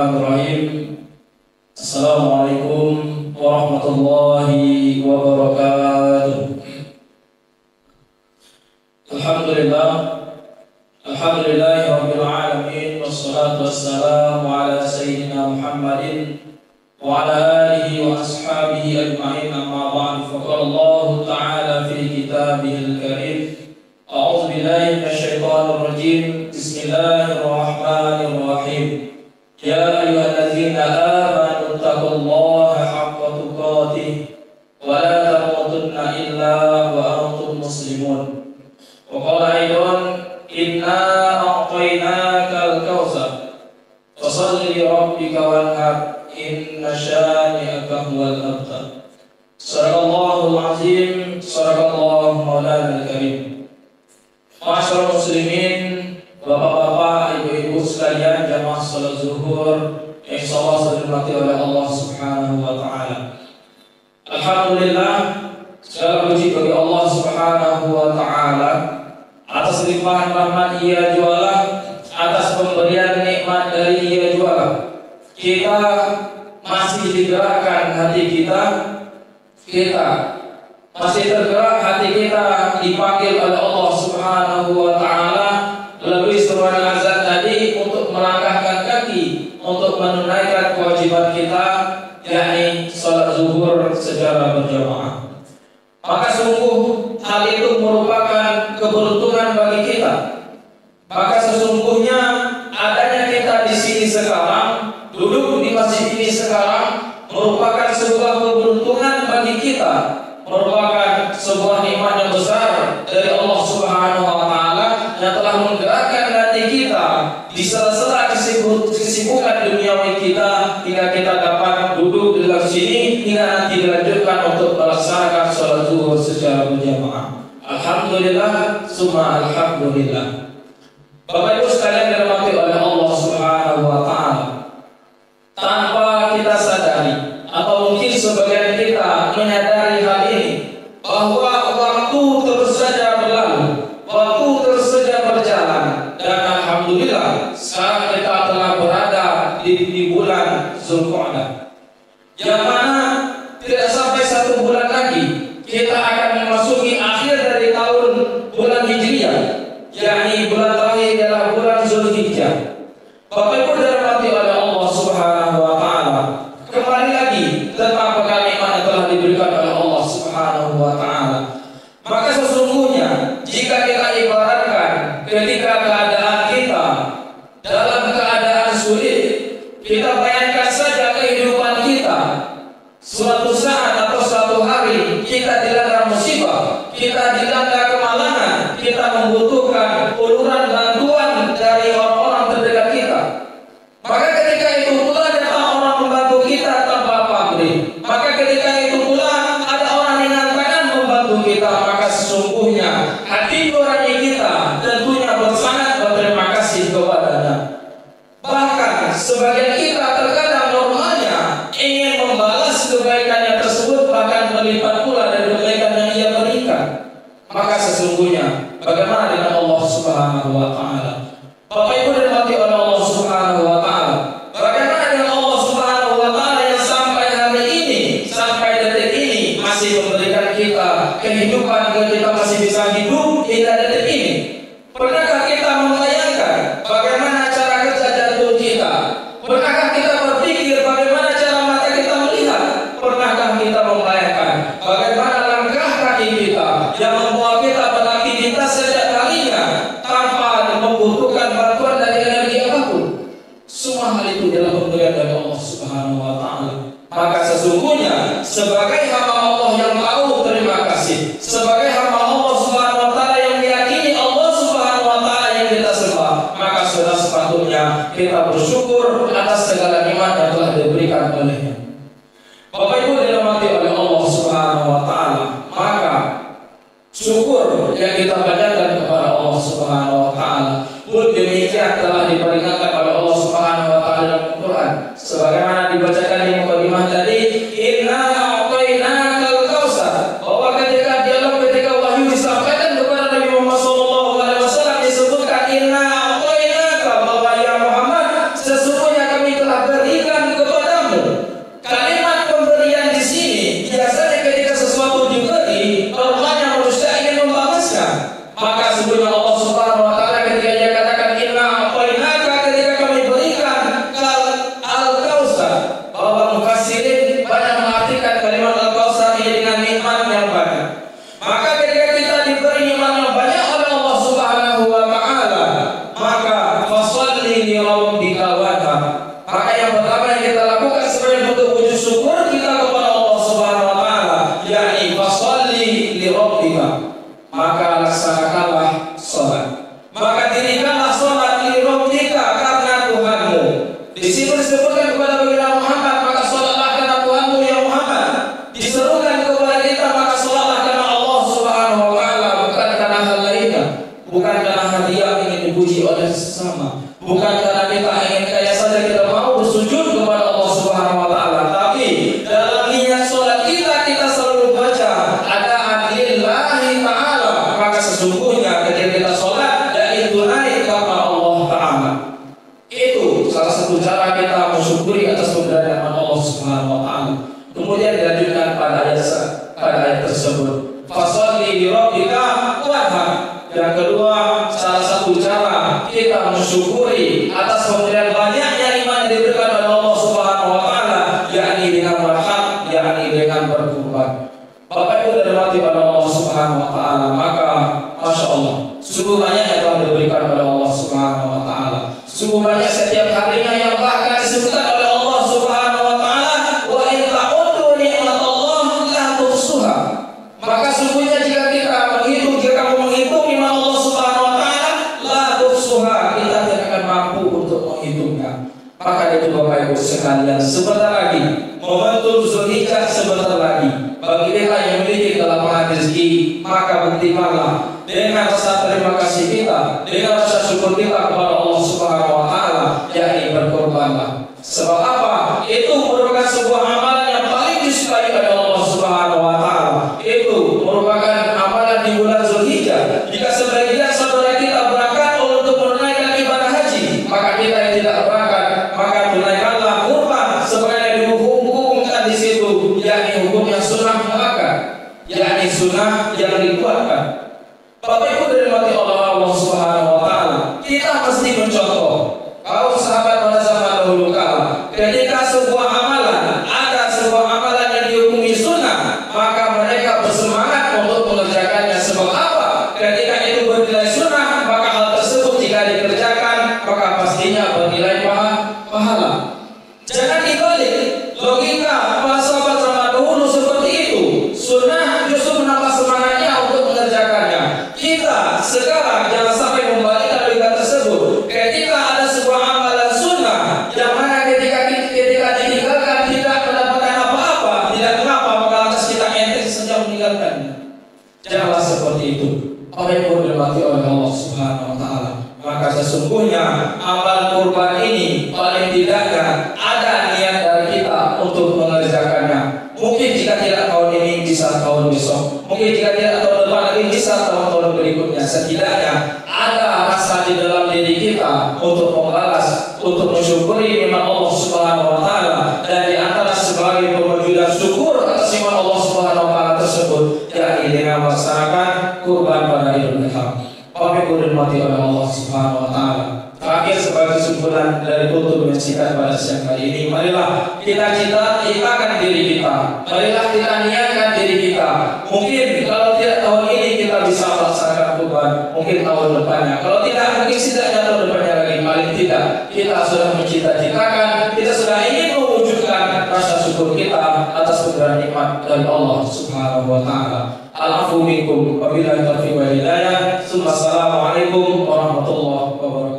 Bismillahirrahmanirrahim. Assalamualaikum warahmatullahi wabarakatuh. Alhamdulillahi rabbil alamin, wassalatu wassalamu ala sayyidina Muhammadin wa ala alihi wa ashabihi ajma'in, amma ba'du. Faqala Allah ta'ala fi kitabihil karim, a'udzu billahi minasyaitonir rajim. Bismillahirrahmanirrahim. Ya ayyuhalladzina amanu taqullaha haqqa tuqatih wa la tamutunna illa wa antum muslimun. Wa qala aidan, inna a'tainakal kautsar fasholli li rabbika wanhar inna syani'aka huwal abtar. Sadaqallahul azim, sadaqallahu maulanal karim. Ma'asyiral muslimin, bapak-bapak, ibu-ibu sekalian, jamaah salat zuhur yang insyaallah dirahmati oleh Allah Subhanahu wa taala. Alhamdulillah, segala puji bagi Allah Subhanahu wa taala atas limpahan rahmat Ia jualah, atas pemberian nikmat dari Ia jualah. Kita masih digerakkan hati kita masih tergerak hati kita, dipanggil oleh Allah Subhanahu wa taala melalui seruan azan tadi untuk melangkahkan kaki untuk menunaikan kewajiban kita, yakni salat zuhur secara berjamaah. Maka sungguh hal itu merupakan keberuntungan bagi kita. Maka sesungguhnya adanya kita di sini sekarang, duduk di masjid ini sekarang, merupakan sebuah keberuntungan bagi kita, merupakan sebuah nikmat yang besar dari Allah Subhanahu wa taala yang telah menggerakkan hati kita di sela-sela kesibukan duniawi kita hingga kita dapat duduk di dalam sini hingga nanti dilanjutkan untuk melaksanakan sholat zuhur secara berjamaah. Alhamdulillah, summa alhamdulillah. Bapak Ibu sekalian dirahmati oleh Allah Subhanahu wa taala, tanpa kita sadari atau mungkin sebagian kita menyadari hal ini, bahwa waktu terus saja berlalu, waktu terus saja berjalan, dan alhamdulillah sekarang kita telah berada di bulan Zulqa'dah, yang mana tidak sampai 1 bulan lagi kita akan memasuki akhir dari tahun bulan Hijriah, yakni bulan terakhir adalah bulan Zulhijjah. Bapak Ibu dirahmati oleh Allah Subhanahu wa taala, kembali lagi tentang bekal nikmat yang telah diberikan oleh Allah Subhanahu wa taala. Maka sesungguhnya jika kita ibaratkan ketika keadaan kita dalam keadaan sulit, kita bayangkan saja kehidupan kita. Suatu saat atau suatu hari kita dilanda musibah, kita dilanda kemalangan, kita membutuhkan uluran bantuan dari orang-orang terdekat kita. Maka ketika itu pula datang orang membantu kita tanpa pamrih. Maka ketika itu pula ada orang yang mengatakan membantu kita, maka sesungguhnya hati nurani kita tentunya sangat berterima kasih kepadanya. Bahkan sebagian kita terkadang normalnya ingin membalas kebaikannya tersebut, bahkan berlipat pula dari kebaikan yang ia berikan. Maka sesungguhnya bagaimana dengan Allah Subhanahu wa taala? Bapak Ibu dirahmati oleh Allah Subhanahu wa taala, bagaimana dengan Allah Subhanahu wa taala yang sampai hari ini, sampai detik ini masih memberikan kita kehidupan, kita masih bisa hidup hingga detik ini? Pernahkah kita membayangkan bagaimana cara kerja jantung kita? Pernahkah kita berpikir bagaimana cara mata kita melihat? Pernahkah kita membayangkan bagaimana langkah kaki kita yang membawa kita beraktivitas setiap harinya tanpa membutuhkan bantuan dari energi apapun? Semua hal itu adalah pemberian dari Allah Subhanahu wa taala. Maka sesungguhnya sebagai hamba Allah yang tahu terima kasih, sebagai hamba Allah Subhanahu wa taala yang meyakini Allah Subhanahu wa taala yang kita sembah, maka sudah sepatutnya kita bersyukur atas segala nikmat yang telah diberikan olehnya. Bapak Ibu dirahmati oleh Allah Subhanahu wa taala, maka syukur yang kita panjatkan kepada Allah Subhanahu wa taala pun demikian telah diperingatkan oleh Allah Subhanahu wa taala dalam Al-Qur'an. Sebagaimana dibacakan di mukadimah tadi, inna a'tainakal kautsar, bahwa ketika wahyu disampaikan kepada Nabi Muhammad SAW disebutkan inna a'tainaka, bahwa ya Muhammad sesungguhnya kami telah laksanakanlah sholat. Maka dirikanlah sholat li rabbika, karena Tuhanmu. Di situ disebutkan kepada baginda Muhammad, maka sholatlah karena Tuhanmu ya Muhammad. Diserukan kepada kita, maka sholatlah karena Allah Subhanahu wa Ta'ala, bukan karena hal lainnya, bukan karena hadiah ingin dipuji oleh sesama, bukan karena kita ingin kaya saja kita mau bersujud kepada Allah Subhanahu wa Ta'ala, tapi dalam niat sholat kita selalu baca ada adlillahi ta'ala, maka sesungguhnya ketika kita sholat dan itu naik karena Allah Ta'ala. Itu salah satu cara kita mensyukuri atas pemberian Allah Subhanahu wa Ta'ala. Kemudian dilanjutkan pada ayat tersebut, fasholli li rabbika wanhar. Yang kedua, salah satu cara kita mensyukuri atas pemberian banyaknya iman yang diberikan oleh Allah Subhanahu wa Ta'ala, yakni dengan berhak, yakni dengan berkurban. Bapak Ibu dirahmati oleh Allah Subhanahu wa Ta'ala, maka Masya Allah, sungguh banyak yang telah diberikan oleh Allah Subhanahu wa Ta'ala. Sungguh banyak setiap harinya yang bahkan disebutkan oleh Allah Subhanahu wa Ta'ala, wa in ta'uddu ni'matallahi la tuhsuha. Maka sungguhnya jika kita menghitung, jika kamu menghitung nikmat Allah Subhanahu wa Ta'ala, la tuhsuha, kita tidak akan mampu untuk menghitungnya. Maka itu Bapak Ibu sekalian, sebentar lagi momentum Zulhijjah, sebentar lagi. Bagi kita yang memiliki kelapangan rezeki, maka buktikanlah dengan rasa terima kasih kita, dengan rasa syukur kita kepada Allah Subhanahu wa Ta'ala, yakni berkorbanlah. Sebab apa? Itu merupakan sebuah amalan yang paling disukai oleh Allah Subhanahu wa Ta'ala. Itu merupakan amalan di bulan Zulhijjah. Jika sebagian saudara kita berangkat untuk menunaikan ibadah haji, maka kita yang tidak berangkat, maka tunaikanlah kurban sebagaimana dihukumkan di situ, yakni hukum yang sunnah muakkad, yakni sunnah yang dikuatkan. Bapak Ibu dirahmati oleh Allah Subhanahu wa Ta'ala, kita mesti mencontoh kaum sahabat pada zaman dahulu kala. Ketika sebuah amalan, ada sebuah amalan yang dihukumi sunnah, maka mereka bersemangat untuk mengerjakannya. Sebab apa? Ketika itu bernilai sunnah, maka hal tersebut jika dikerjakan, maka pastinya bernilai pahala. Jangan dibalik logika para sahabat zaman dahulu seperti itu. Sunnah justru menambah semangatnya untuk mengerjakannya. Kita sekarang jangan sampai membalikkan logika tersebut. Ketika ada sebuah amalan sunnah yang mana ketika ditinggalkan tidak mendapatkan apa-apa, tidak mengapa, maka lantas kita enteng saja meninggalkannya. Janganlah seperti itu. Apa yang dirahmati oleh Allah Subhanahu wa Ta'ala, maka sesungguhnya amalan kurban ini paling tidaknya ada niat dari kita untuk mengerjakannya. Mungkin jika tidak tahun ini, bisa tahun besok. Mungkin jika tidak tahun depan lagi, bisa tahun-tahun berikutnya. Setidaknya ada rasa di dalam diri kita untuk membalas, untuk mensyukuri nikmat Allah Subhanahu wa Ta'ala. Dan di antara sebagai perwujudan syukur atas nikmat Allah Subhanahu wa Ta'ala tersebut, yakni dengan melaksanakan kurban pada Idul Adha. Bapak Ibu dirahmati oleh Allah Subhanahu wa Ta'ala, terakhir sebagai kesimpulan dari tutup menyaksikan pada siang hari ini, marilah kita ciptakan diri kita, marilah kita niatkan diri kita. Mungkin kalau tidak tahun ini kita bisa melaksanakan kurban, mungkin tahun depannya. Kalau tidak, mungkin setidaknya tahun depannya lagi. Paling tidak kita sudah mencita-citakan, kita sudah ingin mewujudkan rasa syukur kita atas pemberian nikmat dari Allah Subhanahu wa Ta'ala. Al-afu minkum, wabillahi taufiq wal hidayah. Assalamualaikum warahmatullahi wabarakatuh.